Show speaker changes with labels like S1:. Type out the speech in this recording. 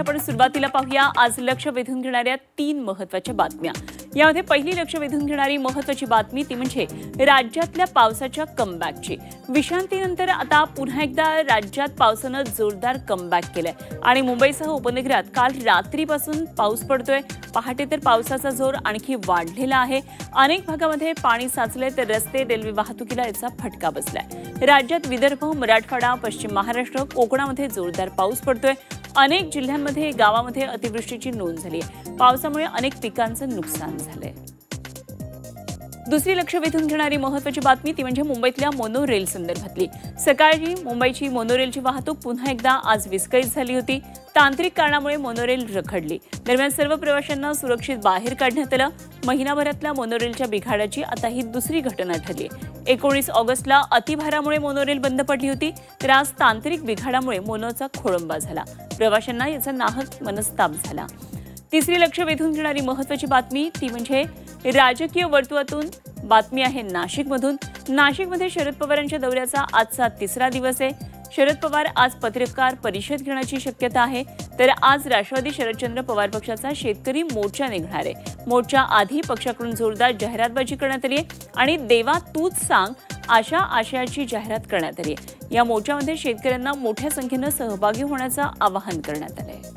S1: आपण सुरुवातीला पाहूया आज लक्ष वेधून घेणाऱ्या 3 महत्त्वाच्या बातम्या। यामध्ये पहिली लक्ष वेधून घेणारी महत्त्वाची बातमी ती म्हणजे राज्यातल्या पावसाच्या कमबॅकची। विश्रांतीनंतर आता पुन्हा एकदा राज्यात पावसानं जोरदार कमबॅक केलाय आणि मुंबईसह उपनगरात काल रात्रीपासून पाऊस पडतोय। पहाटे तर पावसाचा जोर आणखी वाढलेला आहे। अनेक भागामध्ये पाणी साचले तर रस्ते रेल्वे वाहतुकीला याचा फटका बसलाय। राज्यात विदर्भ, मराठवाडा, पश्चिम महाराष्ट्र, कोकणामध्ये जोरदार पाऊस पडतोय। अनेक जिल्ह्यांमध्ये गावामध्ये अतिवृष्टीची नोंद झाली आहे। पावसामुळे अनेक पिकांचं नुकसान झालंय। दुसरी लक्ष वेधून घेणारी महत्त्वाची बातमी ती म्हणजे मुंबईतल्या मोनोरेल संदर्भातली। सकाळी मुंबईची मोनोरेलची वाहतूक पुन्हा एकदा आज विस्कळीत झाली होती। तांत्रिक कारणामुळे मोनोरेल रखडली। दरम्यान सर्व प्रवाशांना सुरक्षित बाहेर काढण्यात आलं। महिनाभरातल्या मोनोरेलच्या बिघाडाची आता ही दुसरी घटना ठरली। 19 ऑगस्टला अतिभारामुळे मोनोरेल बंद पडली होती, तर आज तांत्रिक बिघाडामुळे मोनोचा खोळंबा झाला। प्रवाशांना याचा नाहक मनस्ताप झाला। तिसरी लक्ष वेधून घेणारी महत्त्वाची बातमी ती म्हणजे राजकीय वर्तुळातून बातमी आहे नाशिकमधून। नाशिकमध्ये शरद पवारांच्या दौऱ्याचा आजचा तिसरा दिवस आहे। शरद पवार आज पत्रकार परिषद घेण्याची शक्यता आहे। तर आज राष्ट्रवादी शरदचंद्र पवार पक्षाचा शेतकरी मोर्चा निघणार आहे। मोर्चा आधी पक्षाकडून जोरदार जाहिरातबाजी करण्यात आली आहे आणि देवा तूच सांग अशा आशयाची जाहिरात करण्यात आली आहे। या मोर्चामध्ये शेतकऱ्यांना मोठ्या संख्येने सहभागी होण्याचं आवाहन करण्यात आलं आहे।